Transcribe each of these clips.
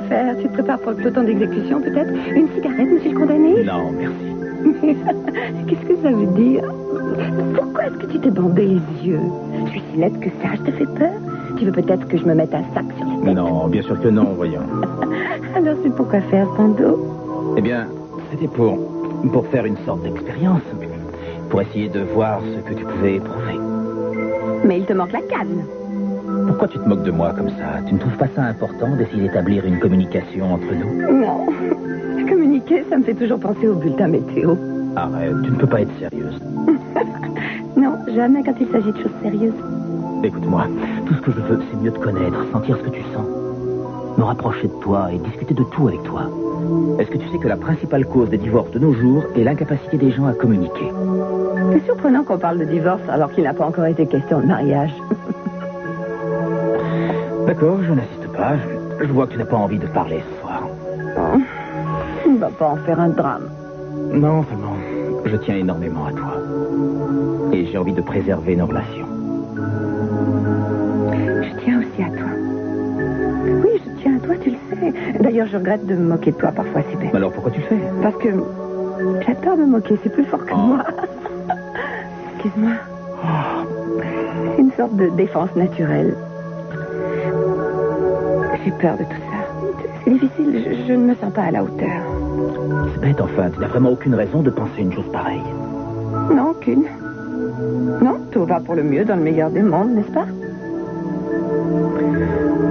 quoi faire? Tu te prépares pour le peloton d'exécution, peut-être? Une cigarette, monsieur le condamné? Non, merci. Mais qu'est-ce que ça veut dire? Pourquoi est-ce que tu t'es bandé les yeux? Je suis si laide que ça, je te fais peur? Tu veux peut-être que je me mette un sac sur la tête? Non, bien sûr que non, voyons. Alors c'est pour quoi faire, Pando? Eh bien, c'était pour faire une sorte d'expérience. Pour essayer de voir ce que tu pouvais éprouver. Mais il te manque la canne. Pourquoi tu te moques de moi comme ça? Tu ne trouves pas ça important d'essayer d'établir une communication entre nous? Non. Communiquer, ça me fait toujours penser au bulletin météo. Arrête, tu ne peux pas être sérieuse. Non, jamais quand il s'agit de choses sérieuses. Écoute-moi, tout ce que je veux, c'est mieux te connaître, sentir ce que tu sens. Me rapprocher de toi et discuter de tout avec toi. Est-ce que tu sais que la principale cause des divorces de nos jours est l'incapacité des gens à communiquer? C'est surprenant qu'on parle de divorce alors qu'il n'a pas encore été question de mariage. D'accord, je n'insiste pas. Je vois que tu n'as pas envie de parler ce soir. Oh, on ne va pas en faire un drame. Non, seulement, je tiens énormément à toi. Et j'ai envie de préserver nos relations. Je tiens aussi à toi. Oui, je tiens à toi, tu le sais. D'ailleurs, je regrette de me moquer de toi parfois, c'est bête. Alors pourquoi tu le fais? Parce que j'adore me moquer, c'est plus fort que moi. Excuse-moi. C'est une sorte de défense naturelle. J'ai peur de tout ça. C'est difficile, je ne me sens pas à la hauteur. C'est bête, enfin, tu n'as vraiment aucune raison de penser une chose pareille. Non, aucune. Non, tout va pour le mieux dans le meilleur des mondes, n'est-ce pas?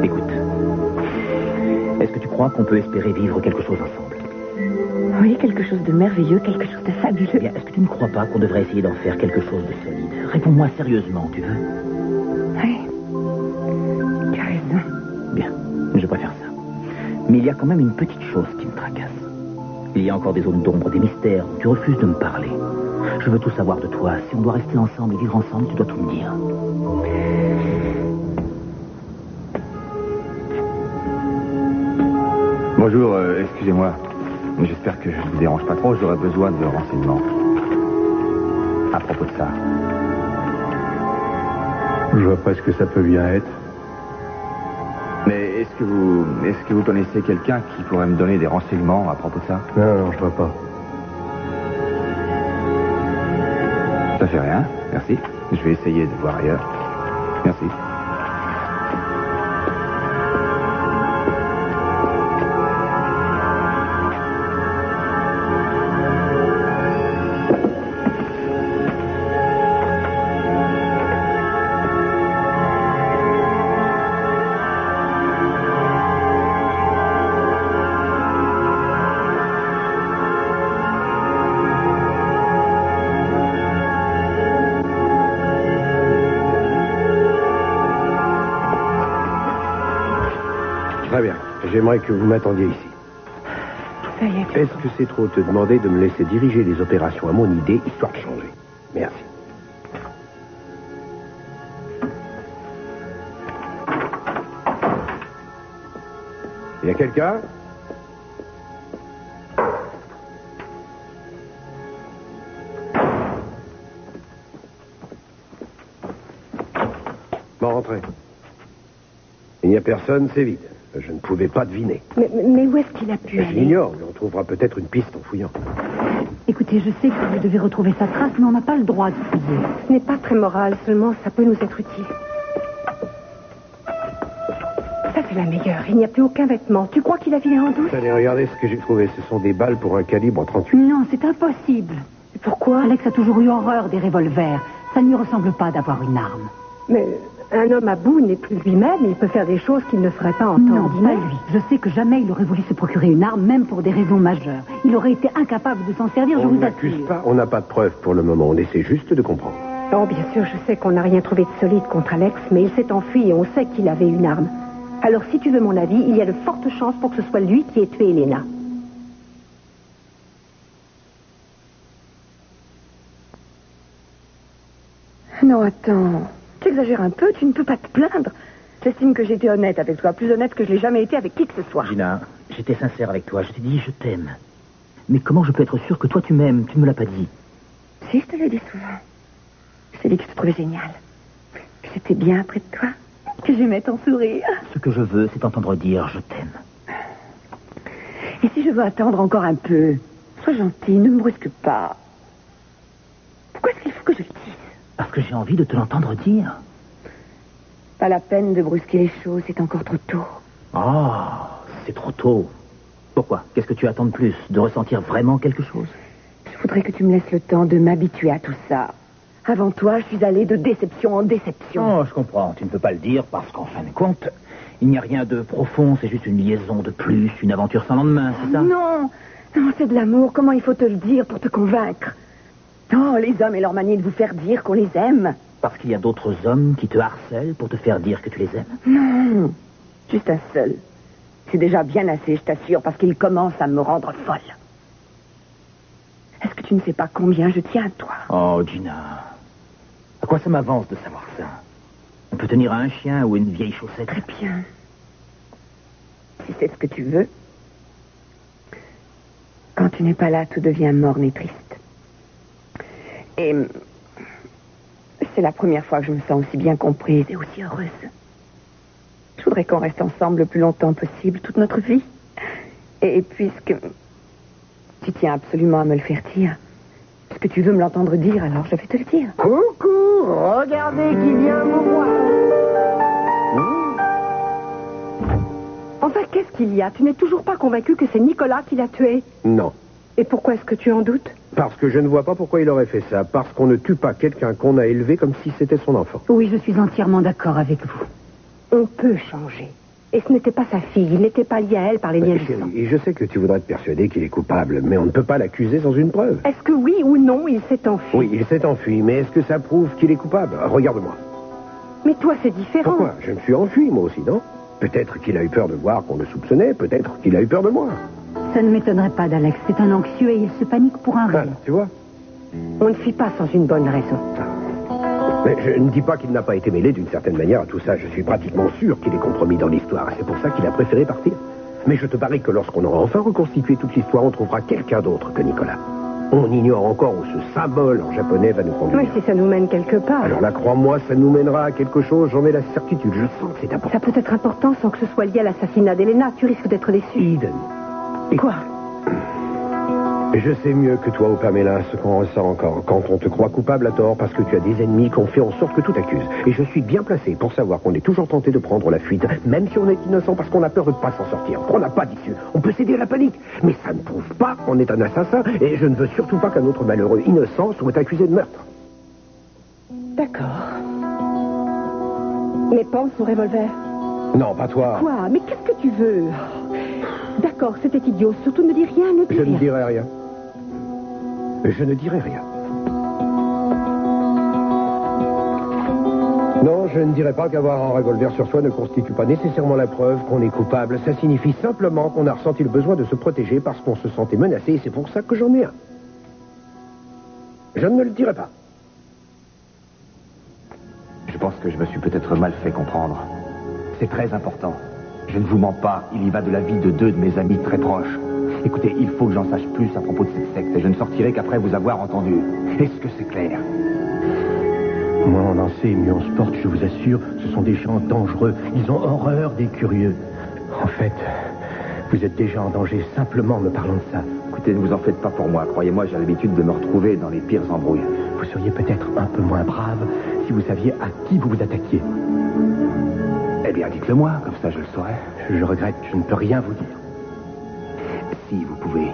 Écoute, est-ce que tu crois qu'on peut espérer vivre quelque chose ensemble? Oui, quelque chose de merveilleux, quelque chose de fabuleux. Eh bien, est-ce que tu ne crois pas qu'on devrait essayer d'en faire quelque chose de solide? Réponds-moi sérieusement, tu veux? Oui. Tu as raison. Bien, je préfère ça. Mais il y a quand même une petite chose qui me tracasse. Il y a encore des zones d'ombre, des mystères où tu refuses de me parler. Je veux tout savoir de toi. Si on doit rester ensemble et vivre ensemble, tu dois tout me dire. Bonjour, excusez-moi. J'espère que je ne vous dérange pas trop. J'aurais besoin de renseignements. À propos de ça. Je vois pas ce que ça peut bien être. Mais est-ce que vous connaissez quelqu'un qui pourrait me donner des renseignements à propos de ça? Non, je vois pas. Ça fait rien, merci. Je vais essayer de voir ailleurs. Merci. Très bien. J'aimerais que vous m'attendiez ici. Ça y est, tu Est-ce que c'est trop te demander de me laisser diriger les opérations à mon idée, histoire de changer? Merci. Y a quelqu'un? Bon, rentrez. Il n'y a personne, c'est vide. Je ne pouvais pas deviner. Mais où est-ce qu'il a pu Je aller? l'ignore, mais on trouvera peut-être une piste en fouillant. Écoutez, je sais que vous devez retrouver sa trace, mais on n'a pas le droit de fouiller. Ce n'est pas très moral, seulement ça peut nous être utile. Ça, c'est la meilleure. Il n'y a plus aucun vêtement. Tu crois qu'il a filé en douce? Allez, regardez ce que j'ai trouvé. Ce sont des balles pour un calibre 38. Non, c'est impossible. Pourquoi? Alex a toujours eu horreur des revolvers. Ça ne lui ressemble pas d'avoir une arme. Mais un homme à bout n'est plus lui-même. Il peut faire des choses qu'il ne ferait pas en temps Non, pas ordinaire. lui. Je sais que jamais il aurait voulu se procurer une arme, même pour des raisons majeures. Il aurait été incapable de s'en servir, je On vous n'accuse assure. pas, on n'a pas de preuves pour le moment. On essaie juste de comprendre. Oh, bien sûr, je sais qu'on n'a rien trouvé de solide contre Alex, mais il s'est enfui et on sait qu'il avait une arme. Alors, si tu veux mon avis, il y a de fortes chances pour que ce soit lui qui ait tué Elena. Non, attends. Tu exagères un peu, tu ne peux pas te plaindre. J'estime que j'ai été honnête avec toi, plus honnête que je l'ai jamais été avec qui que ce soit. Gina, j'étais sincère avec toi. Je t'ai dit, je t'aime. Mais comment je peux être sûr que toi, tu m'aimes? Tu ne me l'as pas dit. Si, je te l'ai dit souvent. Je t'ai dit que je te trouvais génial. Que j'étais bien près de toi. Que j'aimais ton sourire. Ce que je veux, c'est entendre dire, je t'aime. si je veux attendre encore un peu? Sois gentil, ne me brusque pas. Pourquoi est-ce qu'il faut que je le dise? Parce que j'ai envie de te l'entendre dire. Pas la peine de brusquer les choses, c'est encore trop tôt. Oh, c'est trop tôt. Pourquoi? Qu'est-ce que tu attends de plus? De ressentir vraiment quelque chose? Je voudrais que tu me laisses le temps de m'habituer à tout ça. Avant toi, je suis allée de déception en déception. Oh, je comprends. Tu ne peux pas le dire parce qu'en fin de compte, il n'y a rien de profond. C'est juste une liaison de plus, une aventure sans lendemain, c'est ça? Non, non, c'est de l'amour. Comment il faut te le dire pour te convaincre? Oh, les hommes et leur manie de vous faire dire qu'on les aime. Parce qu'il y a d'autres hommes qui te harcèlent pour te faire dire que tu les aimes? Non, juste un seul. C'est déjà bien assez, je t'assure, parce qu'il commence à me rendre folle. Est-ce que tu ne sais pas combien je tiens à toi? Oh, Gina. À quoi ça m'avance de savoir ça? On peut tenir à un chien ou une vieille chaussette. Très bien. Si c'est ce que tu veux. Quand tu n'es pas là, tout devient morne et triste. Et c'est la première fois que je me sens aussi bien comprise et aussi heureuse. Je voudrais qu'on reste ensemble le plus longtemps possible, toute notre vie. Et puisque tu tiens absolument à me le faire dire, est-ce que tu veux me l'entendre dire, alors je vais te le dire. Coucou, regardez qui vient vous voir. Enfin, qu'est-ce qu'il y a? Tu n'es toujours pas convaincu que c'est Nicolas qui l'a tué? Non. Et pourquoi est-ce que tu en doutes? Parce que je ne vois pas pourquoi il aurait fait ça. Parce qu'on ne tue pas quelqu'un qu'on a élevé comme si c'était son enfant. Oui, je suis entièrement d'accord avec vous. On peut changer. Et ce n'était pas sa fille, il n'était pas lié à elle par les liens du sang. Chérie, je sais que tu voudrais te persuader qu'il est coupable, mais on ne peut pas l'accuser sans une preuve. Est-ce que oui ou non, il s'est enfui? Oui, il s'est enfui, mais est-ce que ça prouve qu'il est coupable? Regarde-moi. Mais toi, c'est différent. Pourquoi? Je me suis enfui, moi aussi, non? Peut-être qu'il a eu peur de voir qu'on le soupçonnait, peut-être qu'il a eu peur de moi. Ça ne m'étonnerait pas d'Alex. C'est un anxieux et il se panique pour un rien. Tu vois? On ne fuit pas sans une bonne raison. Mais je ne dis pas qu'il n'a pas été mêlé d'une certaine manière à tout ça. Je suis pratiquement sûr qu'il est compromis dans l'histoire. C'est pour ça qu'il a préféré partir. Mais je te parie que lorsqu'on aura enfin reconstitué toute l'histoire, on trouvera quelqu'un d'autre que Nicolas. On ignore encore où ce symbole en japonais va nous conduire. Mais si ça nous mène quelque part. Alors là, crois-moi, ça nous mènera à quelque chose. J'en ai la certitude. Je sens que c'est important. Ça peut être important sans que ce soit lié à l'assassinat d'Elena. Tu risques d'être déçu. Eden. Quoi? Je sais mieux que toi, Pamela, ce qu'on ressent encore quand on te croit coupable à tort parce que tu as des ennemis qui ont fait en sorte que tout accuse. Et je suis bien placé pour savoir qu'on est toujours tenté de prendre la fuite, même si on est innocent parce qu'on a peur de ne pas s'en sortir, qu'on n'a pas d'issue. On peut céder à la panique, mais ça ne prouve pas qu'on est un assassin et je ne veux surtout pas qu'un autre malheureux innocent soit accusé de meurtre. D'accord. Mais pense au revolver. Non, pas toi. Quoi? Mais qu'est-ce que tu veux? D'accord, c'était idiot. Surtout ne dis rien, ne dis Je rien. ne dirai rien. Je ne dirai rien. Non, je ne dirai pas qu'avoir un revolver sur soi ne constitue pas nécessairement la preuve qu'on est coupable. Ça signifie simplement qu'on a ressenti le besoin de se protéger parce qu'on se sentait menacé et c'est pour ça que j'en ai un. Je ne le dirai pas. Je pense que je me suis peut-être mal fait comprendre. C'est très important. Je ne vous mens pas, il y va de la vie de deux de mes amis très proches. Écoutez, il faut que j'en sache plus à propos de cette secte et je ne sortirai qu'après vous avoir entendu. Est-ce que c'est clair? Moins on en sait, mieux on se porte, je vous assure. Ce sont des gens dangereux. Ils ont horreur des curieux. En fait, vous êtes déjà en danger simplement en me parlant de ça. Écoutez, ne vous en faites pas pour moi. Croyez-moi, j'ai l'habitude de me retrouver dans les pires embrouilles. Vous seriez peut-être un peu moins brave si vous saviez à qui vous vous attaquiez. Eh bien, dites-le-moi, comme ça je le saurai. Je regrette, je ne peux rien vous dire. Si, vous pouvez.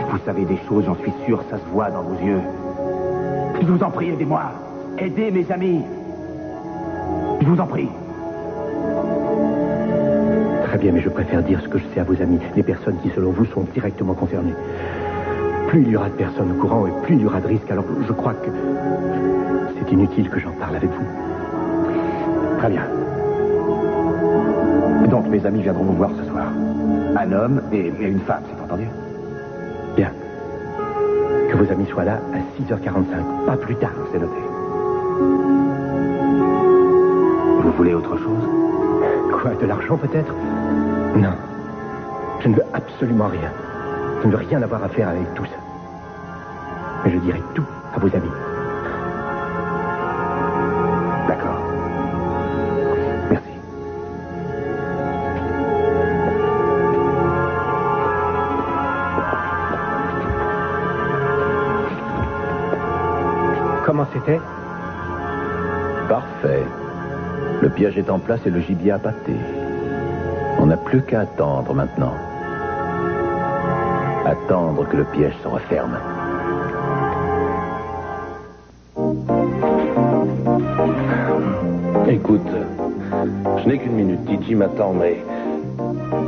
Vous savez des choses, j'en suis sûr, ça se voit dans vos yeux. Je vous en prie, aidez-moi. Aidez mes amis. Je vous en prie. Très bien, mais je préfère dire ce que je sais à vos amis, les personnes qui, selon vous, sont directement concernées. Plus il y aura de personnes au courant et plus il y aura de risques, alors je crois que c'est inutile que j'en parle avec vous. Très bien. Donc, mes amis viendront vous voir ce soir. Un homme et une femme, c'est entendu? Bien. Que vos amis soient là à 6h45, pas plus tard. C'est noté. Vous voulez autre chose? Quoi, de l'argent peut-être? Non. Je ne veux absolument rien. Je ne veux rien avoir à faire avec tout ça. Mais je dirai tout à vos amis. D'accord. Merci. OK? Parfait. Le piège est en place et le gibier appâté. On n'a plus qu'à attendre maintenant. Attendre que le piège se referme. Écoute, je n'ai qu'une minute. Titi m'attend, mais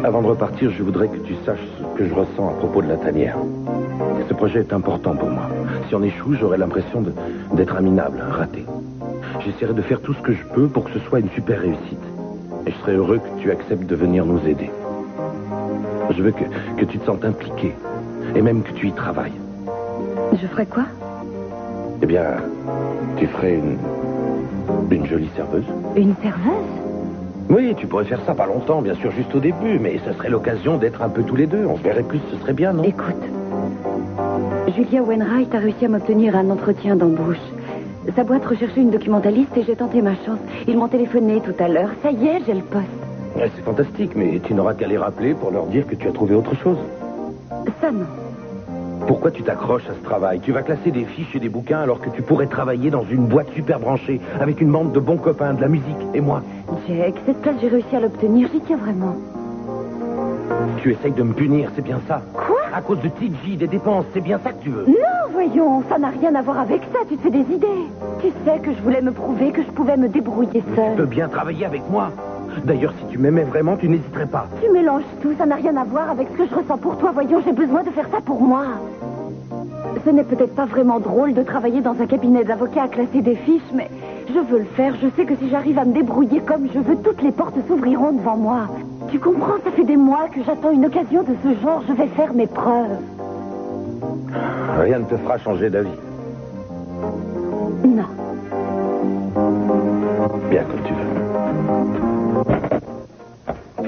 avant de repartir, je voudrais que tu saches ce que je ressens à propos de la tanière. Ce projet est important pour moi. Si on échoue, j'aurai l'impression d'être un minable, un raté. J'essaierai de faire tout ce que je peux pour que ce soit une super réussite. Et je serai heureux que tu acceptes de venir nous aider. Je veux que tu te sentes impliqué. Et même que tu y travailles. Je ferai quoi? Eh bien, tu ferais une jolie serveuse. Une serveuse? Oui, tu pourrais faire ça pas longtemps, bien sûr, juste au début. Mais ce serait l'occasion d'être un peu tous les deux. On se verrait plus, ce serait bien, non? Écoute, Julia Wainwright a réussi à m'obtenir un entretien d'embauche. Sa boîte recherchait une documentaliste et j'ai tenté ma chance. Ils m'ont téléphoné tout à l'heure. Ça y est, j'ai le poste. Ouais, c'est fantastique, mais tu n'auras qu'à les rappeler pour leur dire que tu as trouvé autre chose. Ça, non. Pourquoi tu t'accroches à ce travail? Tu vas classer des fiches et des bouquins alors que tu pourrais travailler dans une boîte super branchée avec une bande de bons copains, de la musique, et moi. Jack, cette place, j'ai réussi à l'obtenir. J'y tiens vraiment. Tu essayes de me punir, c'est bien ça? Quoi? À cause de TJ, des dépenses, c'est bien ça que tu veux? Non, voyons, ça n'a rien à voir avec ça. Tu te fais des idées. Tu sais que je voulais me prouver que je pouvais me débrouiller seule. Tu peux bien travailler avec moi. D'ailleurs, si tu m'aimais vraiment, tu n'hésiterais pas. Tu mélanges tout, ça n'a rien à voir avec ce que je ressens pour toi. Voyons, j'ai besoin de faire ça pour moi. Ce n'est peut-être pas vraiment drôle de travailler dans un cabinet d'avocats à classer des fiches, mais je veux le faire. Je sais que si j'arrive à me débrouiller comme je veux, toutes les portes s'ouvriront devant moi. Tu comprends, ça fait des mois que j'attends une occasion de ce genre. Je vais faire mes preuves. Rien ne te fera changer d'avis. Non. Bien comme tu veux.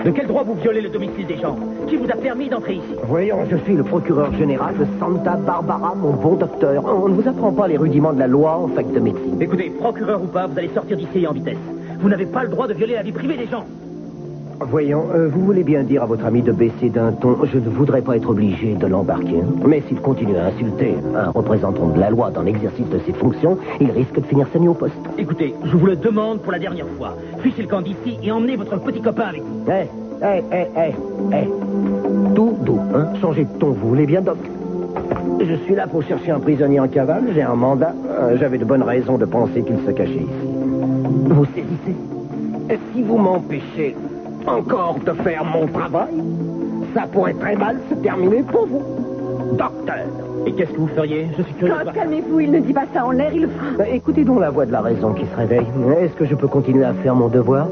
De quel droit vous violez le domicile des gens? Qui vous a permis d'entrer ici? Voyons, je suis le procureur général de Santa Barbara, mon bon docteur. On ne vous apprend pas les rudiments de la loi en fac de médecine. Écoutez, procureur ou pas, vous allez sortir d'ici en vitesse. Vous n'avez pas le droit de violer la vie privée des gens. Voyons, vous voulez bien dire à votre ami de baisser d'un ton. Je ne voudrais pas être obligé de l'embarquer. Mais s'il continue à insulter un représentant de la loi dans l'exercice de ses fonctions, il risque de finir saignant au poste. Écoutez, je vous le demande pour la dernière fois. Fichez le camp d'ici et emmenez votre petit copain avec vous. Tout doux, hein? Changez de ton, vous voulez bien, Doc? Je suis là pour chercher un prisonnier en cavale, j'ai un mandat. J'avais de bonnes raisons de penser qu'il se cachait ici. Vous saisissez? Si vous m'empêchez encore de faire mon travail, ça pourrait très mal se terminer pour vous, docteur. Et qu'est-ce que vous feriez? Je suis curieux. Scott, calmez-vous, il ne dit pas ça en l'air, il le fera. Écoutez donc la voix de la raison qui se réveille. Est-ce que je peux continuer à faire mon devoir?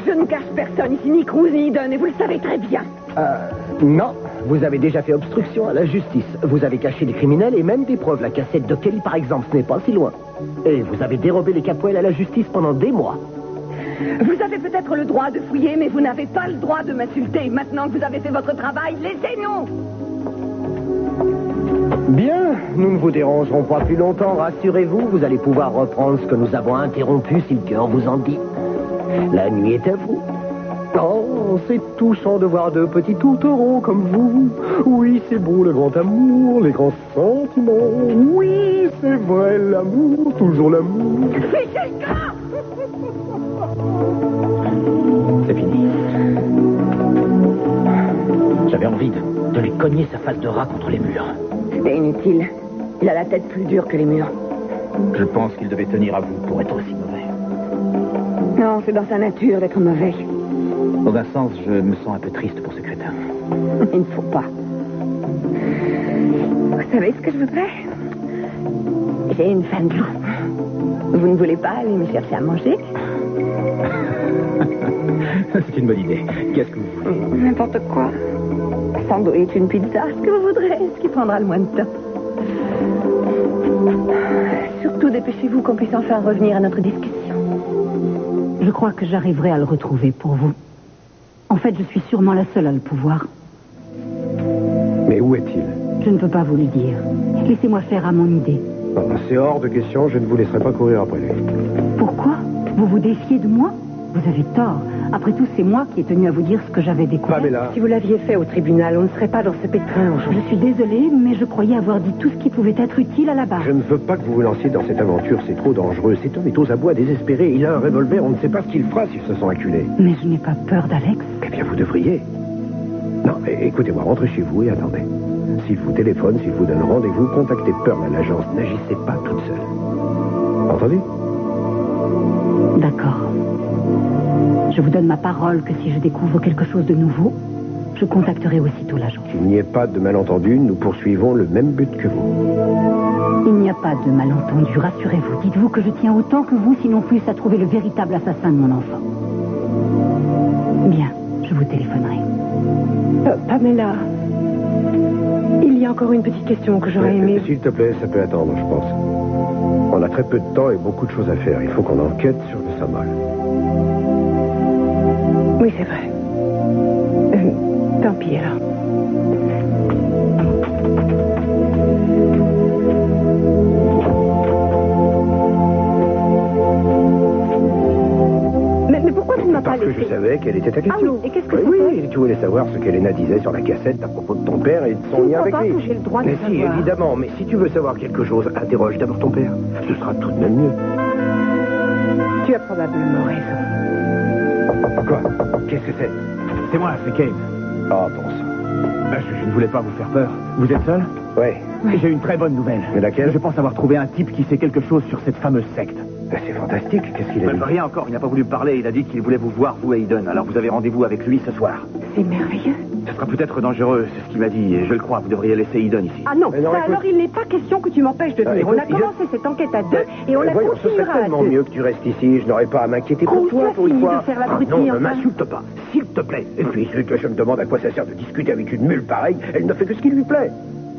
Je ne cache personne ici, ni Cruz ni Eden, et vous le savez très bien. Non. Vous avez déjà fait obstruction à la justice. Vous avez caché des criminels et même des preuves. La cassette de Kelly, par exemple, ce n'est pas si loin. Et vous avez dérobé les Capoel à la justice pendant des mois. Vous avez peut-être le droit de fouiller, mais vous n'avez pas le droit de m'insulter. Maintenant que vous avez fait votre travail, laissez-nous. Bien, nous ne vous dérangerons pas plus longtemps, rassurez-vous. Vous allez pouvoir reprendre ce que nous avons interrompu si le cœur vous en dit. La nuit est à vous. Oh, c'est touchant de voir deux petits tourtereaux comme vous. Oui, c'est beau le grand amour, les grands sentiments. Oui, c'est vrai, l'amour, toujours l'amour. Fichez le camp! C'est fini. J'avais envie de lui cogner sa face de rat contre les murs. C'était inutile. Il a la tête plus dure que les murs. Je pense qu'il devait tenir à vous pour être aussi mauvais. Non, c'est dans sa nature d'être mauvais. Dans un sens, je me sens un peu triste pour ce crétin. Il ne faut pas. Vous savez ce que je voudrais? J'ai une faim de loup. Vous ne voulez pas aller me chercher à manger? C'est une bonne idée. Qu'est-ce que vous voulez? N'importe quoi. Un sandwich, une pizza, ce que vous voudrez, ce qui prendra le moins de temps. Surtout, dépêchez-vous qu'on puisse enfin revenir à notre discussion. Je crois que j'arriverai à le retrouver pour vous. En fait, je suis sûrement la seule à le pouvoir. Mais où est-il? Je ne peux pas vous le dire. Laissez-moi faire à mon idée. C'est hors de question, je ne vous laisserai pas courir après lui. Pourquoi? Vous vous défiez de moi? Vous avez tort. Après tout, c'est moi qui ai tenu à vous dire ce que j'avais découvert. Pamela. Si vous l'aviez fait au tribunal, on ne serait pas dans ce pétrin aujourd'hui. Je suis désolée, mais je croyais avoir dit tout ce qui pouvait être utile à la barre. Je ne veux pas que vous vous lanciez dans cette aventure, c'est trop dangereux. Cet homme est aux abois désespéré. Il a un revolver, on ne sait pas ce qu'il fera s'il se sent acculé. Mais je n'ai pas peur d'Alex. Eh bien, vous devriez. Non, écoutez-moi, rentrez chez vous et attendez. S'il vous téléphone, s'il vous donne rendez-vous, contactez Pearl à l'agence. N'agissez pas toute seule. Entendu? D'accord. Je vous donne ma parole que si je découvre quelque chose de nouveau, je contacterai aussitôt l'agence. Qu'il n'y ait pas de malentendu, nous poursuivons le même but que vous. Il n'y a pas de malentendu, rassurez-vous. Dites-vous que je tiens autant que vous, sinon plus, à trouver le véritable assassin de mon enfant. Bien, je vous téléphonerai. Pamela, il y a encore une petite question que j'aurais aimé... S'il te plaît, ça peut attendre, je pense. On a très peu de temps et beaucoup de choses à faire. Il faut qu'on enquête sur le symbole. Oui, c'est vrai. Tant pis, alors. Mais pourquoi tu ne m'as pas Parce que laissé... je savais quelle était ta question. Ah oui, et qu'est-ce que oui, c'était? Oui, tu voulais savoir ce qu'Elena disait sur la cassette à propos de ton père et de son lien avec pas lui. que j'ai le droit de mais si, savoir. évidemment, mais si tu veux savoir quelque chose, interroge d'abord ton père. Ce sera tout de même mieux. Tu as probablement raison. Quoi? Qu'est-ce que c'est? C'est moi, c'est Kate. Ah, bon sang. Je ne voulais pas vous faire peur. Vous êtes seul? Ouais. J'ai une très bonne nouvelle. Mais laquelle? Je pense avoir trouvé un type qui sait quelque chose sur cette fameuse secte. C'est fantastique, qu'est-ce qu'il a dit? Rien encore, il n'a pas voulu me parler. Il a dit qu'il voulait vous voir, vous et Hayden. Alors vous avez rendez-vous avec lui ce soir. C'est merveilleux. Ce sera peut-être dangereux, c'est ce qu'il m'a dit. Et je le crois, vous devriez laisser Hayden ici. Ah non, Mais non, ça, écoute. alors il n'est pas question que tu m'empêches de venir. écoute, On a commencé cette enquête à deux et on la voyons, ce serait continuera à tellement deux. mieux que tu restes ici. Je n'aurais pas à m'inquiéter pour Oh, toi, tu as pour une fini fois. de faire l'abruti, non, ne enfin. m'insulte pas, s'il te plaît. Et puis, je me demande à quoi ça sert de discuter avec une mule pareille. Elle ne fait que ce qui lui plaît.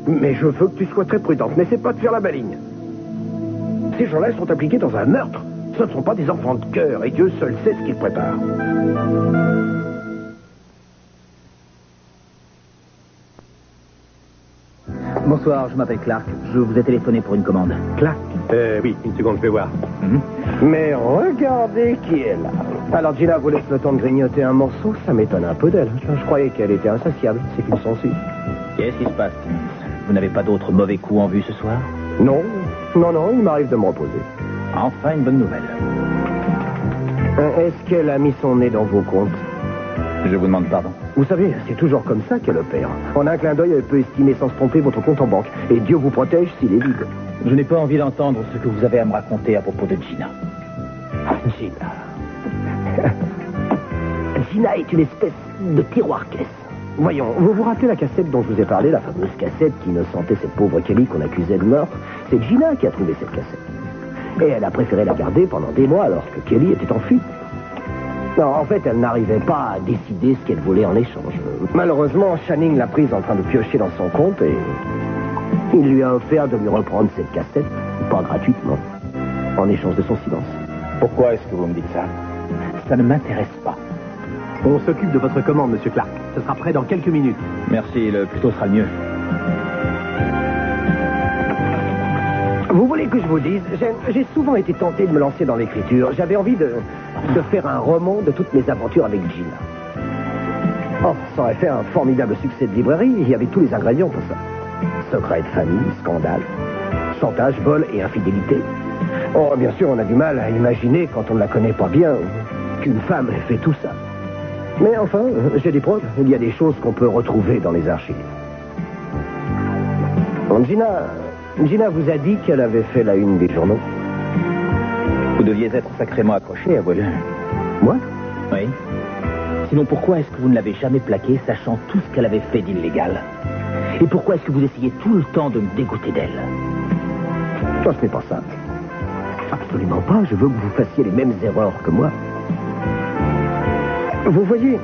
Mais je veux que tu sois très prudente. N'essaie pas de faire la maligne. Ces gens-là sont impliqués dans un meurtre. Ce ne sont pas des enfants de cœur, et Dieu seul sait ce qu'ils préparent. Bonsoir, je m'appelle Clark. Je vous ai téléphoné pour une commande. Clark? Oui, une seconde, je vais voir. Mais regardez qui est là. Alors Gina vous laisse le temps de grignoter un morceau, ça m'étonne un peu d'elle. Je croyais qu'elle était insatiable, c'est qu'une sensible. Qu'est-ce qui se passe, Timmins? Vous n'avez pas d'autres mauvais coups en vue ce soir? Non, il m'arrive de me reposer. Enfin, une bonne nouvelle. Est-ce qu'elle a mis son nez dans vos comptes? Je vous demande pardon. Vous savez, c'est toujours comme ça qu'elle opère. En un clin d'œil, elle peut estimer sans se tromper votre compte en banque. Et Dieu vous protège s'il est vide. Je n'ai pas envie d'entendre ce que vous avez à me raconter à propos de Gina. Gina. Gina est une espèce de tiroir-caisse. Voyons, vous vous rappelez la cassette dont je vous ai parlé, la fameuse cassette qui innocentait cette pauvre Kelly qu'on accusait de meurtre? C'est Gina qui a trouvé cette cassette. Et elle a préféré la garder pendant des mois alors que Kelly était en fuite. Non, en fait, elle n'arrivait pas à décider ce qu'elle voulait en échange. Malheureusement, Channing l'a prise en train de piocher dans son compte et il lui a offert de lui reprendre cette cassette, pas gratuitement, en échange de son silence. Pourquoi est-ce que vous me dites ça? Ça ne m'intéresse pas. On s'occupe de votre commande, Monsieur Clark. Ce sera prêt dans quelques minutes. Merci, le plus tôt sera le mieux. Vous voulez que je vous dise, j'ai souvent été tenté de me lancer dans l'écriture. J'avais envie de faire un roman de toutes mes aventures avec Gina. Oh, ça aurait fait un formidable succès de librairie. Il y avait tous les ingrédients pour ça. Secret de famille, scandale, chantage, vol et infidélité. Oh, bien sûr, on a du mal à imaginer, quand on ne la connaît pas bien, qu'une femme ait fait tout ça. Mais enfin, j'ai des preuves. Il y a des choses qu'on peut retrouver dans les archives. Bon, Gina vous a dit qu'elle avait fait la une des journaux. Vous deviez être sacrément accroché, avouez-le. Moi? Oui. Sinon, pourquoi est-ce que vous ne l'avez jamais plaquée, sachant tout ce qu'elle avait fait d'illégal? Et pourquoi est-ce que vous essayez tout le temps de me dégoûter d'elle? Ça, ce n'est pas ça. Absolument pas. Je veux que vous fassiez les mêmes erreurs que moi. Vous voyez,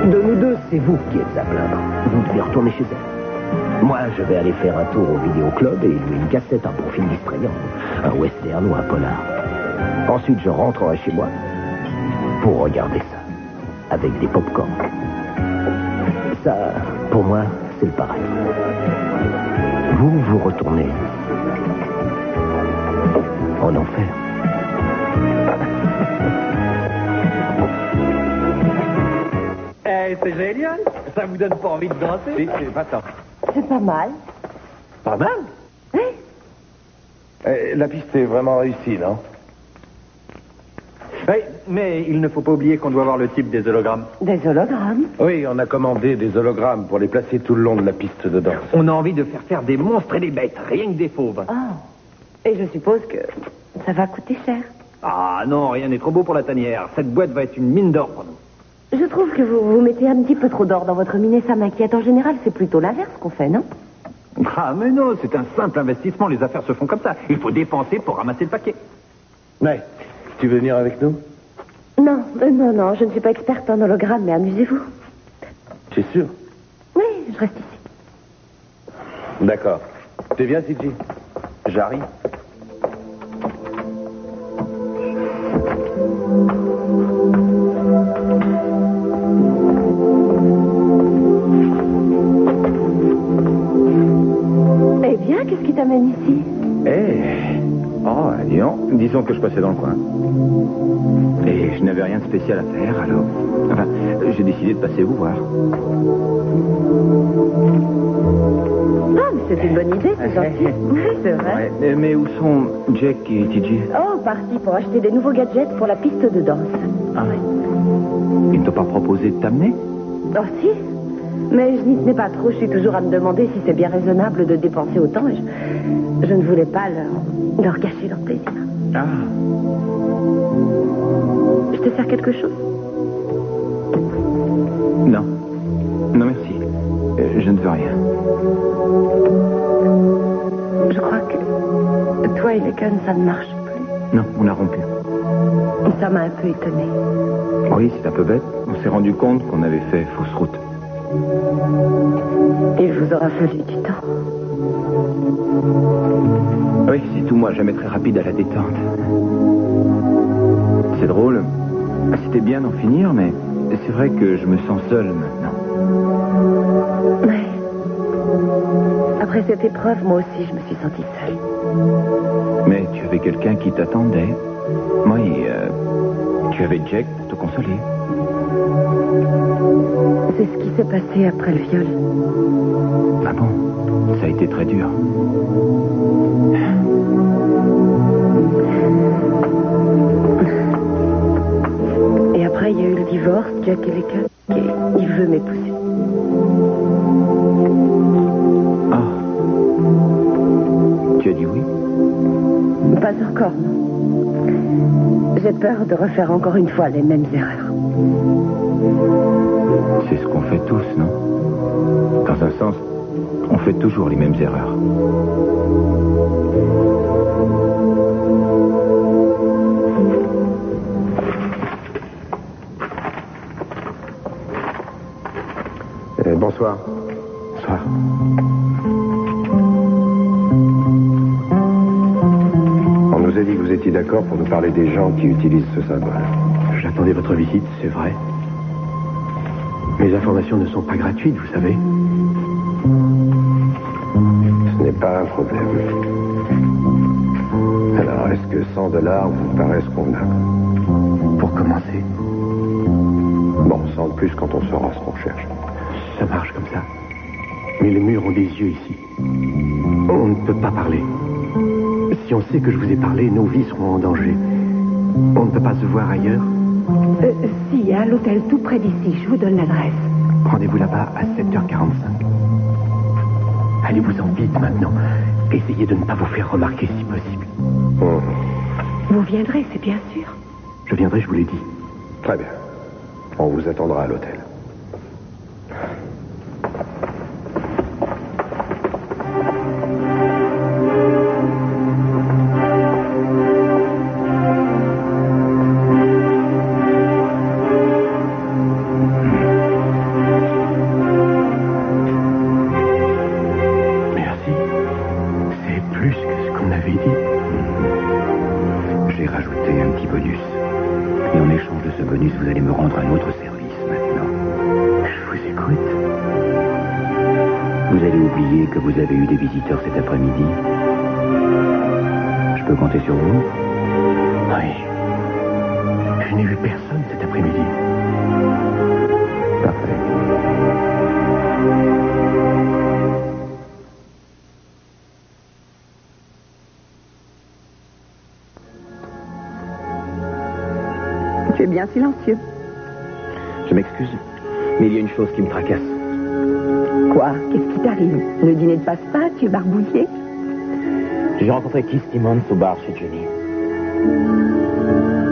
de nous deux, c'est vous qui êtes à plaindre. Vous devez retourner chez elle. Moi, je vais aller faire un tour au vidéoclub et louer une cassette, un profil distrayant, un western ou un polar. Ensuite, je rentrerai chez moi pour regarder ça, avec des pop-corn. Ça, pour moi, c'est le paradis. Vous retournez en enfer. C'est génial. Ça vous donne pas envie de danser? Si, pas tant. C'est pas mal. Pas mal? Oui. La piste est vraiment réussie, non? Oui, mais il ne faut pas oublier qu'on doit voir le type des hologrammes. Des hologrammes? Oui, on a commandé des hologrammes pour les placer tout le long de la piste de danse. On a envie de faire des monstres et des bêtes, rien que des fauves. Ah. Et je suppose que ça va coûter cher. Ah non, rien n'est trop beau pour la tanière. Cette boîte va être une mine d'or pour nous. Je trouve que vous mettez un petit peu trop d'or dans votre mine et ça m'inquiète. En général, c'est plutôt l'inverse qu'on fait, non? Ah mais non, c'est un simple investissement, les affaires se font comme ça. Il faut dépenser pour ramasser le paquet. Ouais. Tu veux venir avec nous? Non, non, je ne suis pas experte en hologramme, mais amusez-vous. Tu es sûr? Oui, je reste ici. D'accord. Tu viens, Titi? J'arrive. Eh bien, qu'est-ce qui t'amène ici? Oh, disons que je passais dans le coin. Et je n'avais rien de spécial à faire, alors... Enfin, j'ai décidé de passer vous voir. Ah, mais c'est une bonne idée, c'est gentil. Oui, c'est vrai. Ouais, mais où sont Jack et TJ? Oh, parti pour acheter des nouveaux gadgets pour la piste de danse. Ah oui. Ils ne t'ont pas proposé de t'amener? Oh, si. Mais je n'y tenais pas trop. Je suis toujours à me demander si c'est bien raisonnable de dépenser autant. Et je ne voulais pas leur gâcher leur plaisir. Ah. Je te sers quelque chose? Non. Non, merci. Je ne veux rien. Je crois que toi et les Ken, ça ne marche plus. Non, on a rompu. Ça m'a un peu étonnée. Oui, c'est un peu bête. On s'est rendu compte qu'on avait fait fausse route. Il vous aura fallu du temps. Oui, c'est tout moi, jamais très rapide à la détente. C'est drôle. C'était bien d'en finir, mais c'est vrai que je me sens seul maintenant. Oui. Après cette épreuve, moi aussi, je me suis sentie seule. Mais tu avais quelqu'un qui t'attendait. Oui, tu avais Jack pour te consoler. C'est ce qui s'est passé après le viol. Ah bon? Ça a été très dur. Et après, il y a eu le divorce, Jack et les Ken, et il veut m'épouser. Ah. Tu as dit oui? Pas encore, non. J'ai peur de refaire encore une fois les mêmes erreurs. C'est ce qu'on fait tous, non? Dans un sens, on fait toujours les mêmes erreurs. Bonsoir. Bonsoir. On nous a dit que vous étiez d'accord pour nous parler des gens qui utilisent ce symbole. J'attendais votre visite, c'est vrai. Mes informations ne sont pas gratuites, vous savez. Ce n'est pas un problème. Alors, est-ce que $100 vous paraissent convenables? Pour commencer, Bon, 100 de plus quand on saura ce qu'on cherche. ça marche comme ça. Mais les murs ont des yeux ici. On ne peut pas parler. Si on sait que je vous ai parlé, nos vies seront en danger. On ne peut pas se voir ailleurs. Si, à l'hôtel tout près d'ici. Je vous donne l'adresse. Rendez-vous là-bas à 7h45. Allez-vous-en vite maintenant. Essayez de ne pas vous faire remarquer si possible. Vous viendrez, c'est bien sûr. Je viendrai, je vous l'ai dit. Très bien. On vous attendra à l'hôtel. Merci. C'est plus que ce qu'on avait dit. J'ai rajouté un petit bonus. Et en échange de ce bonus, vous allez me rendre un autre service maintenant. Je vous écoute. Vous allez oublier que vous avez eu des visiteurs cet après-midi. Je peux compter sur vous? Oui. Je n'ai vu personne cet après-midi. Parfait. Tu es bien silencieux. Je m'excuse, mais il y a une chose qui me tracasse. Quoi? Qu'est-ce qui t'arrive? Le dîner ne passe pas? Tu es barbouillé? J'ai rencontré Keith Timmons au bar chez Jenny.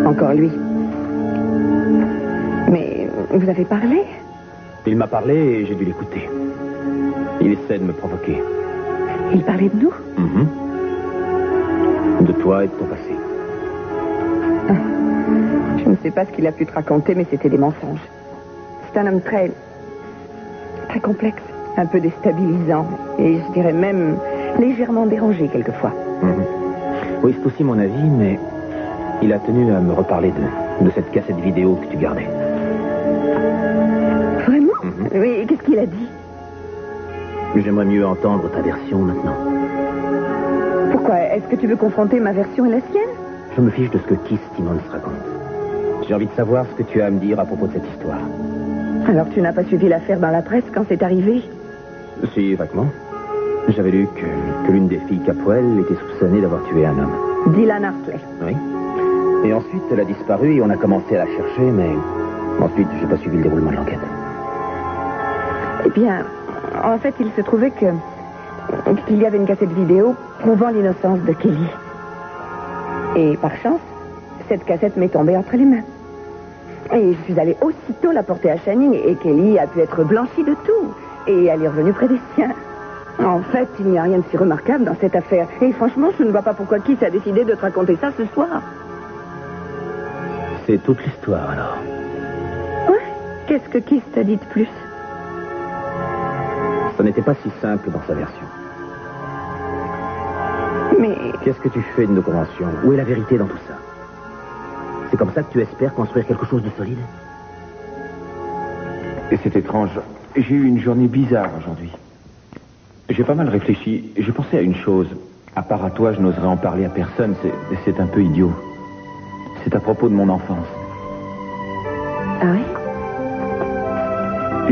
Encore lui. Mais vous avez parlé? Il m'a parlé et j'ai dû l'écouter. Il essaie de me provoquer. Il parlait de nous? De toi et de ton passé. Je ne sais pas ce qu'il a pu te raconter, mais c'était des mensonges. C'est un homme très complexe, un peu déstabilisant, et je dirais même légèrement dérangé quelquefois. Oui, c'est aussi mon avis, mais il a tenu à me reparler de cette cassette vidéo que tu gardais. Vraiment? Oui, et qu'est-ce qu'il a dit? J'aimerais mieux entendre ta version maintenant. Pourquoi? Est-ce que tu veux confronter ma version et la sienne? Je me fiche de ce que Keith Timmons raconte. J'ai envie de savoir ce que tu as à me dire à propos de cette histoire. Alors tu n'as pas suivi l'affaire dans la presse quand c'est arrivé? Si, vaguement. J'avais lu que l'une des filles Capwell était soupçonnée d'avoir tué un homme. Dylan Hartley. Oui. Et ensuite, elle a disparu et on a commencé à la chercher, mais ensuite, j'ai pas suivi le déroulement de l'enquête. Eh bien, en fait, il se trouvait qu'il y avait une cassette vidéo prouvant l'innocence de Kelly. Et par chance, cette cassette m'est tombée entre les mains. Et je suis allée aussitôt la porter à Channing et Kelly a pu être blanchie de tout. Et elle est revenue près des siens. En fait, il n'y a rien de si remarquable dans cette affaire. Et franchement, je ne vois pas pourquoi Keith a décidé de te raconter ça ce soir. C'est toute l'histoire, alors. Ouais. Qu'est-ce que Keith t'a dit de plus? Ça n'était pas si simple dans sa version. Mais... Qu'est-ce que tu fais de nos conventions? Où est la vérité dans tout ça? C'est comme ça que tu espères construire quelque chose de solide? Et c'est étrange. J'ai eu une journée bizarre aujourd'hui. J'ai pas mal réfléchi. J'ai pensé à une chose. À part à toi, je n'oserais en parler à personne. C'est un peu idiot. C'est à propos de mon enfance. Ah oui?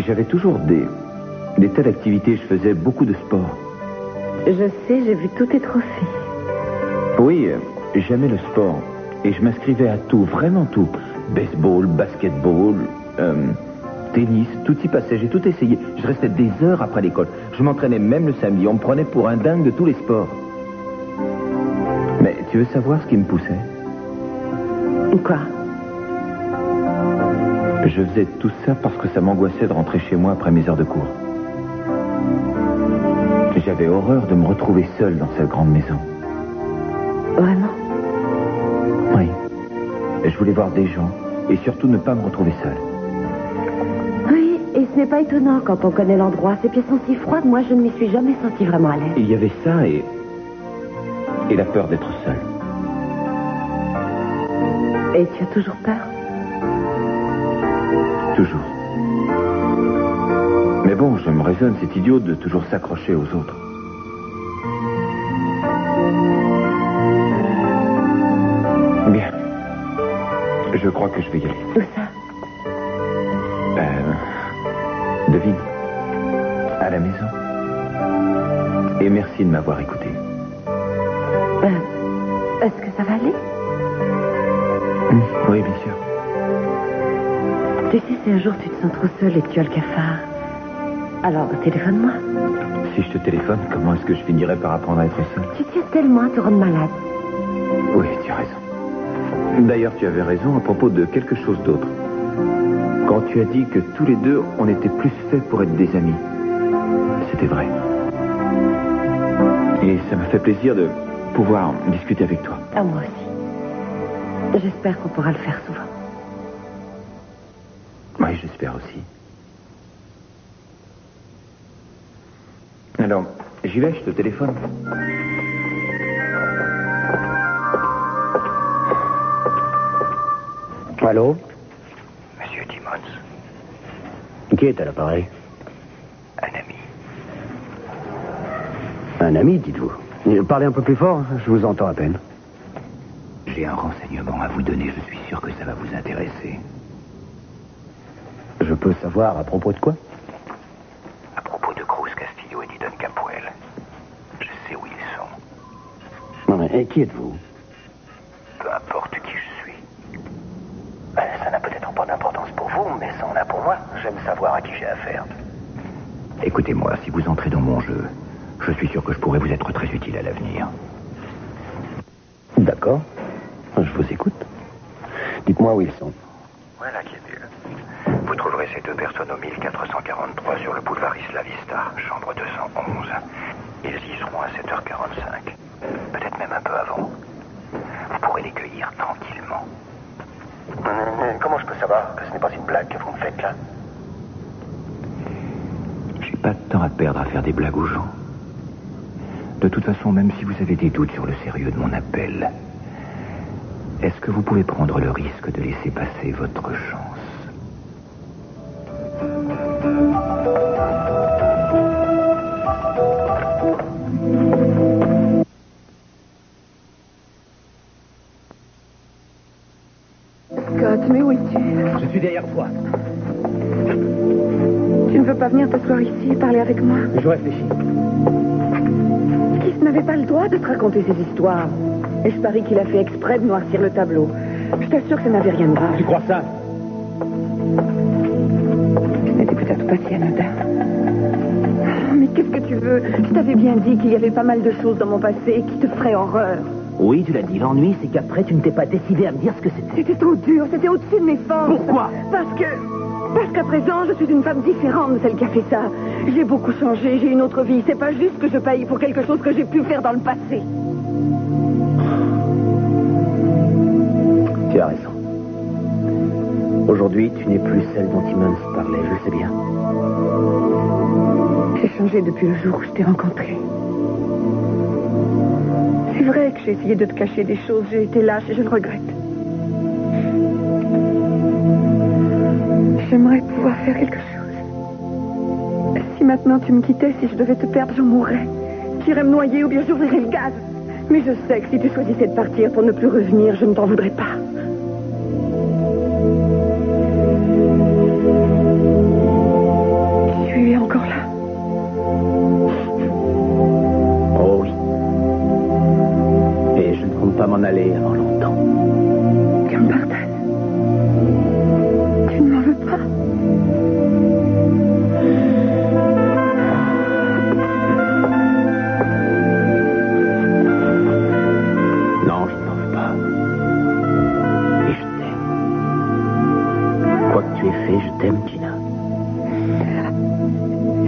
J'avais toujours des tas d'activités. Je faisais beaucoup de sport. Je sais, j'ai vu tous tes trophées. Oui, j'aimais le sport. Et je m'inscrivais à tout, vraiment tout. Baseball, basketball, tennis, tout y passait. J'ai tout essayé. Je restais des heures après l'école. Je m'entraînais même le samedi. On me prenait pour un dingue de tous les sports. Mais tu veux savoir ce qui me poussait? Quoi? Je faisais tout ça parce que ça m'angoissait de rentrer chez moi après mes heures de cours. J'avais horreur de me retrouver seul dans cette grande maison. Vraiment? Oui. Je voulais voir des gens et surtout ne pas me retrouver seul. Oui, et ce n'est pas étonnant quand on connaît l'endroit. Ces pièces sont si froides, moi je ne m'y suis jamais sentie vraiment à l'aise. Il y avait ça et la peur d'être seul. Et tu as toujours peur? Toujours. Mais bon, je me raisonne, c'est idiot de toujours s'accrocher aux autres. Bien. Je crois que je vais y aller. Où ça? Devine. À la maison. Et merci de m'avoir écouté. Est-ce que ça va aller? Oui, bien sûr. Tu sais, si un jour tu te sens trop seul et que tu as le cafard, alors téléphone-moi. Si je te téléphone, comment est-ce que je finirai par apprendre à être seul? Tu tiens tellement à te rendre malade. Oui, tu as raison. D'ailleurs, tu avais raison à propos de quelque chose d'autre. Quand tu as dit que tous les deux, on était plus faits pour être des amis. C'était vrai. Et ça m'a fait plaisir de pouvoir discuter avec toi. À moi aussi. J'espère qu'on pourra le faire souvent. Oui, j'espère aussi. Alors, j'y vais, je te téléphone. Allô? Monsieur Timmons, Qui est à l'appareil? un ami. Un ami, dites-vous. Parlez un peu plus fort, je vous entends à peine. J'ai un renseignement à vous donner, je suis sûr que ça va vous intéresser. Je peux savoir à propos de quoi? À propos de Cruz Castillo et d'Eden Capoel. Je sais où ils sont. Non, mais et qui êtes-vous? Peu importe qui je suis. Ça n'a peut-être pas d'importance pour vous, mais ça en a pour moi. J'aime savoir à qui j'ai affaire. Écoutez-moi, si vous entrez dans mon jeu, je suis sûr que je pourrais vous être très utile à l'avenir. D'accord. Je vous écoute. Dites-moi où ils sont. Voilà qui est nul. Vous trouverez ces deux personnes au 1443 sur le boulevard Isla Vista, chambre 211. Ils y seront à 7h45. Peut-être même un peu avant. Vous pourrez les cueillir tranquillement. Comment je peux savoir que ce n'est pas une blague que vous me faites là? J'ai pas de temps à perdre à faire des blagues aux gens. De toute façon, même si vous avez des doutes sur le sérieux de mon appel, est-ce que vous pouvez prendre le risque de laisser passer votre chance? Scott, mais où es-tu? Je suis derrière toi. Tu ne veux pas venir t'asseoir ici et parler avec moi? Je réfléchis. Keith n'avait pas le droit de te raconter ces histoires. Et je parie qu'il a fait exprès de noircir le tableau. Je t'assure que ça n'avait rien de grave. Tu crois ça? Ce n'était peut-être pas si anodin. Oh, mais qu'est-ce que tu veux? Je t'avais bien dit qu'il y avait pas mal de choses dans mon passé qui te feraient horreur. Oui, tu l'as dit. L'ennui, c'est qu'après, tu ne t'es pas décidé à me dire ce que c'était. C'était trop dur, c'était au-dessus de mes forces. Pourquoi? Parce qu'à présent, je suis une femme différente de celle qui a fait ça. J'ai beaucoup changé, j'ai une autre vie. C'est pas juste que je paye pour quelque chose que j'ai pu faire dans le passé. Tu as raison. Aujourd'hui, tu n'es plus celle dont Timmons parlait, je le sais bien. J'ai changé depuis le jour où je t'ai rencontré. C'est vrai que j'ai essayé de te cacher des choses, j'ai été lâche et je le regrette. J'aimerais pouvoir faire quelque chose. Si maintenant tu me quittais, si je devais te perdre, je mourrais. J'irais me noyer ou bien j'ouvrirais le gaz. Mais je sais que si tu choisissais de partir pour ne plus revenir, je ne t'en voudrais pas. Tu es encore là. Oh oui. Et je ne compte pas m'en aller avant longtemps. Tu me pardonnes. Tu ne m'en veux pas. Non, je ne t'en veux pas. Et je t'aime. Quoi que tu aies fait, je t'aime, Gina.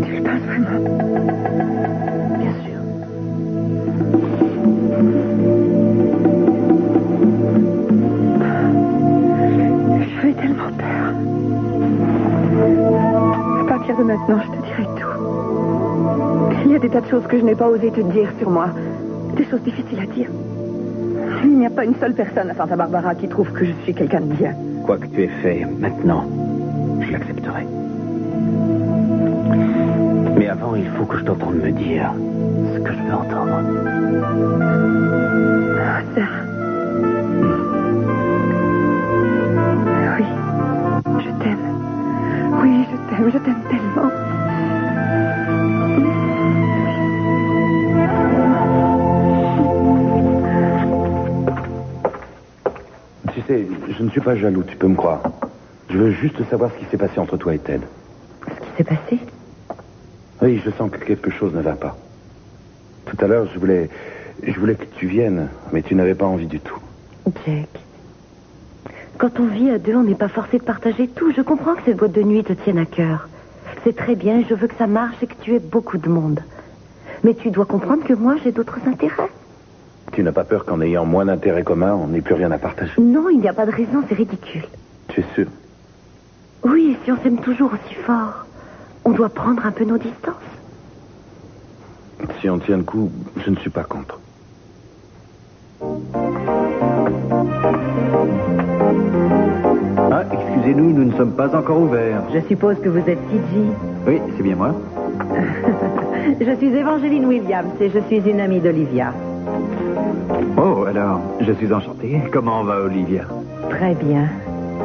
Tu le penses vraiment? Bien sûr. J'ai tellement peur. À partir de maintenant, je te dirai tout. Il y a des tas de choses que je n'ai pas osé te dire sur moi. Des choses difficiles à dire. Il n'y a pas une seule personne à Santa Barbara qui trouve que je suis quelqu'un de bien. Quoi que tu aies fait, maintenant, je l'accepterai. Mais avant, il faut que je t'entende me dire ce que je veux entendre. Ça. Oui, je t'aime. Oui, je t'aime tellement. Tu sais, je ne suis pas jaloux, tu peux me croire. Je veux juste savoir ce qui s'est passé entre toi et Ted. Ce qui s'est passé? Oui, je sens que quelque chose ne va pas. Tout à l'heure, je voulais que tu viennes, mais tu n'avais pas envie du tout. Jack, quand on vit à deux, on n'est pas forcé de partager tout. Je comprends que cette boîte de nuit te tienne à cœur. C'est très bien, je veux que ça marche et que tu aies beaucoup de monde. Mais tu dois comprendre que moi, j'ai d'autres intérêts. Tu n'as pas peur qu'en ayant moins d'intérêts communs, on n'ait plus rien à partager? Non, il n'y a pas de raison, c'est ridicule. Tu es sûr? Oui, et si on s'aime toujours aussi fort, on doit prendre un peu nos distances. Si on tient le coup, je ne suis pas contre. Ah, excusez-nous, nous ne sommes pas encore ouverts. Je suppose que vous êtes TG. Oui, c'est bien moi. Je suis Evangeline Williams et je suis une amie d'Olivia. Oh, alors, je suis enchanté. Comment va Olivia? Très bien.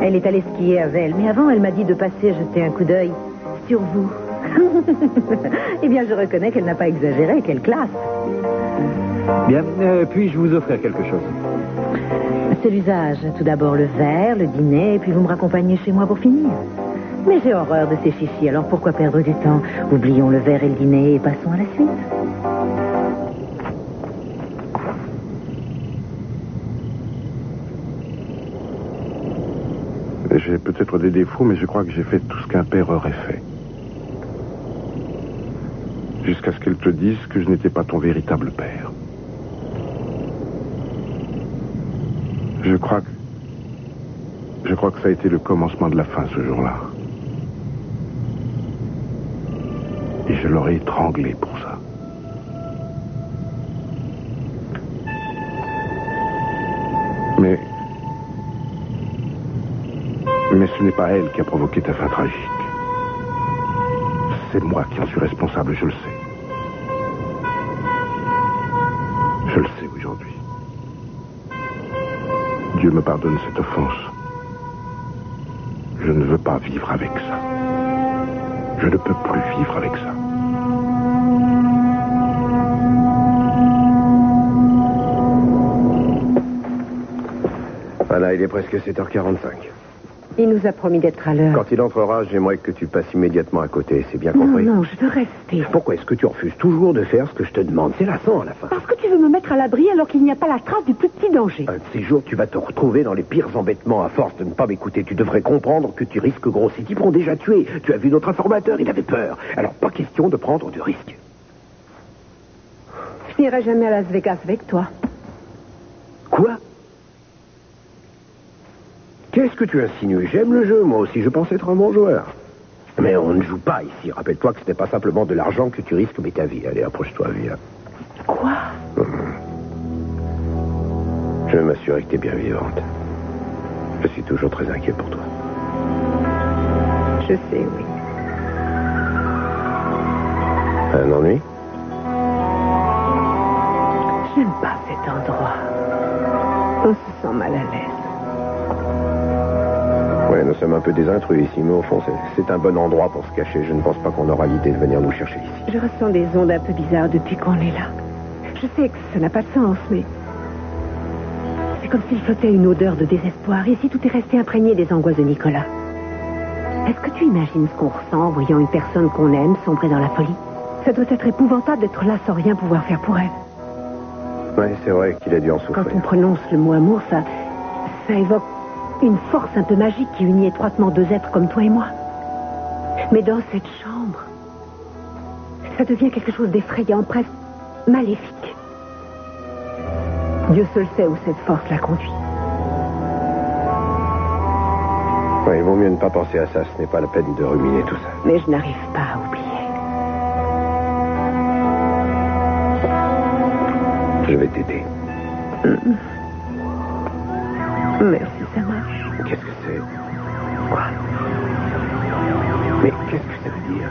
Elle est allée skier à Velle, mais avant, elle m'a dit de passer jeter un coup d'œil sur vous. Eh bien, je reconnais qu'elle n'a pas exagéré. Quelle classe. Bien, puis-je vous offrir quelque chose? C'est l'usage. Tout d'abord le verre, le dîner, et puis vous me raccompagnez chez moi pour finir. Mais j'ai horreur de ces chichis, alors pourquoi perdre du temps? Oublions le verre et le dîner et passons à la suite. J'ai peut-être des défauts, mais je crois que j'ai fait tout ce qu'un père aurait fait. Jusqu'à ce qu'elle te dise que je n'étais pas ton véritable père. Je crois que ça a été le commencement de la fin ce jour-là. Et je l'aurais étranglée pour ça. Mais ce n'est pas elle qui a provoqué ta fin tragique. C'est moi qui en suis responsable, je le sais. Je le sais aujourd'hui. Dieu me pardonne cette offense. Je ne veux pas vivre avec ça. Je ne peux plus vivre avec ça. Voilà, il est presque 7h45. Il nous a promis d'être à l'heure. Quand il entrera, j'aimerais que tu passes immédiatement à côté, c'est bien compris? Non, je veux rester. Pourquoi est-ce que tu refuses toujours de faire ce que je te demande? C'est lassant à la fin. Parce que tu veux me mettre à l'abri alors qu'il n'y a pas la trace du plus petit danger. Un de ces jours, tu vas te retrouver dans les pires embêtements à force de ne pas m'écouter. Tu devrais comprendre que tu risques gros. Ces types ont déjà tué. Tu as vu notre informateur, il avait peur. Alors, pas question de prendre de risques. Je n'irai jamais à Las Vegas avec toi. Quoi? Qu'est-ce que tu insinues? J'aime le jeu, moi aussi. Je pense être un bon joueur. Mais on ne joue pas ici. Rappelle-toi que ce n'est pas simplement de l'argent que tu risques, mais ta vie. Allez, approche-toi, viens. Quoi? Je veux m'assurer que tu es bien vivante. Je suis toujours très inquiet pour toi. Je sais, oui. Un ennui? J'aime pas cet endroit. On se sent mal à l'aise. Oui, nous sommes un peu des intrus ici, mais au fond, c'est un bon endroit pour se cacher. Je ne pense pas qu'on aura l'idée de venir nous chercher ici. Je ressens des ondes un peu bizarres depuis qu'on est là. Je sais que ça n'a pas de sens, mais... c'est comme s'il flottait une odeur de désespoir. Ici, tout est resté imprégné des angoisses de Nicolas. Est-ce que tu imagines ce qu'on ressent en voyant une personne qu'on aime sombrer dans la folie? Ça doit être épouvantable d'être là sans rien pouvoir faire pour elle. Oui, c'est vrai qu'il a dû en souffrir. Quand on prononce le mot amour, ça évoque une force un peu magique qui unit étroitement deux êtres comme toi et moi. Mais dans cette chambre, ça devient quelque chose d'effrayant, presque maléfique. Dieu seul sait où cette force la conduit. Oui, il vaut mieux ne pas penser à ça. Ce n'est pas la peine de ruminer tout ça. Mais je n'arrive pas à oublier. Je vais t'aider. Merci, ça marche. Qu'est-ce que c'est? Quoi? Mais qu'est-ce que ça veut dire?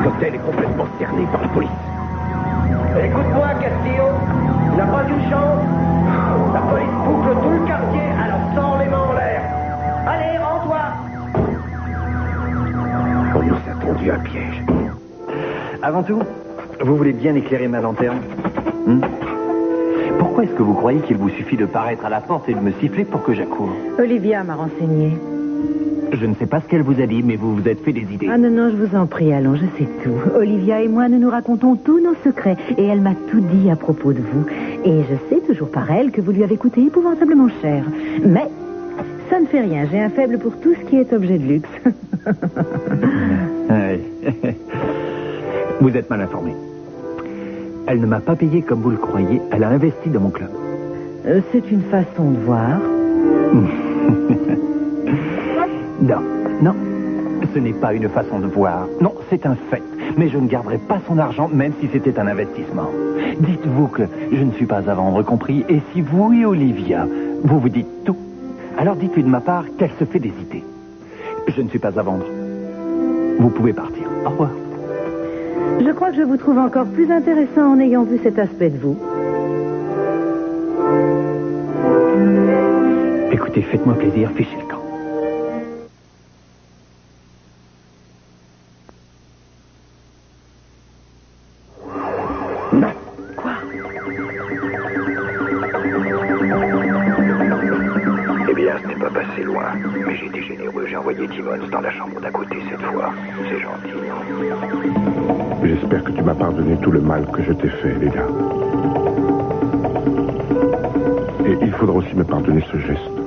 L'hôtel est complètement cerné par la police. Écoute-moi, Castillo. Tu n'as pas une chance. La police boucle tout le quartier, alors sors les mains en l'air. Allez, rends-toi. On nous a tendu un piège. Avant tout, vous voulez bien éclairer ma lanterne? Pourquoi est-ce que vous croyez qu'il vous suffit de paraître à la porte et de me siffler pour que j'accoure? Olivia m'a renseigné. Je ne sais pas ce qu'elle vous a dit, mais vous vous êtes fait des idées. Ah non, je vous en prie, allons, je sais tout. Olivia et moi, nous nous racontons tous nos secrets. Et elle m'a tout dit à propos de vous. Et je sais toujours par elle que vous lui avez coûté épouvantablement cher. Mais ça ne fait rien, j'ai un faible pour tout ce qui est objet de luxe. Vous êtes mal informé. Elle ne m'a pas payé comme vous le croyez. Elle a investi dans mon club. C'est une façon de voir. Non, ce n'est pas une façon de voir. Non, c'est un fait. Mais je ne garderai pas son argent, même si c'était un investissement. Dites-vous que je ne suis pas à vendre, compris? Et si vous et Olivia, vous vous dites tout, alors dites-lui de ma part qu'elle se fait des idées. Je ne suis pas à vendre. Vous pouvez partir. Au revoir. Je crois que je vous trouve encore plus intéressant en ayant vu cet aspect de vous. Écoutez, faites-moi plaisir, fichez le camp. Non. Quoi? Eh bien, ce n'est pas passé loin. Mais j'ai été généreux. J'ai envoyé Timmons dans la chambre d'à côté cette fois. C'est gentil. J'espère que tu m'as pardonné tout le mal que je t'ai fait, Léla. Et il faudra aussi me pardonner ce geste.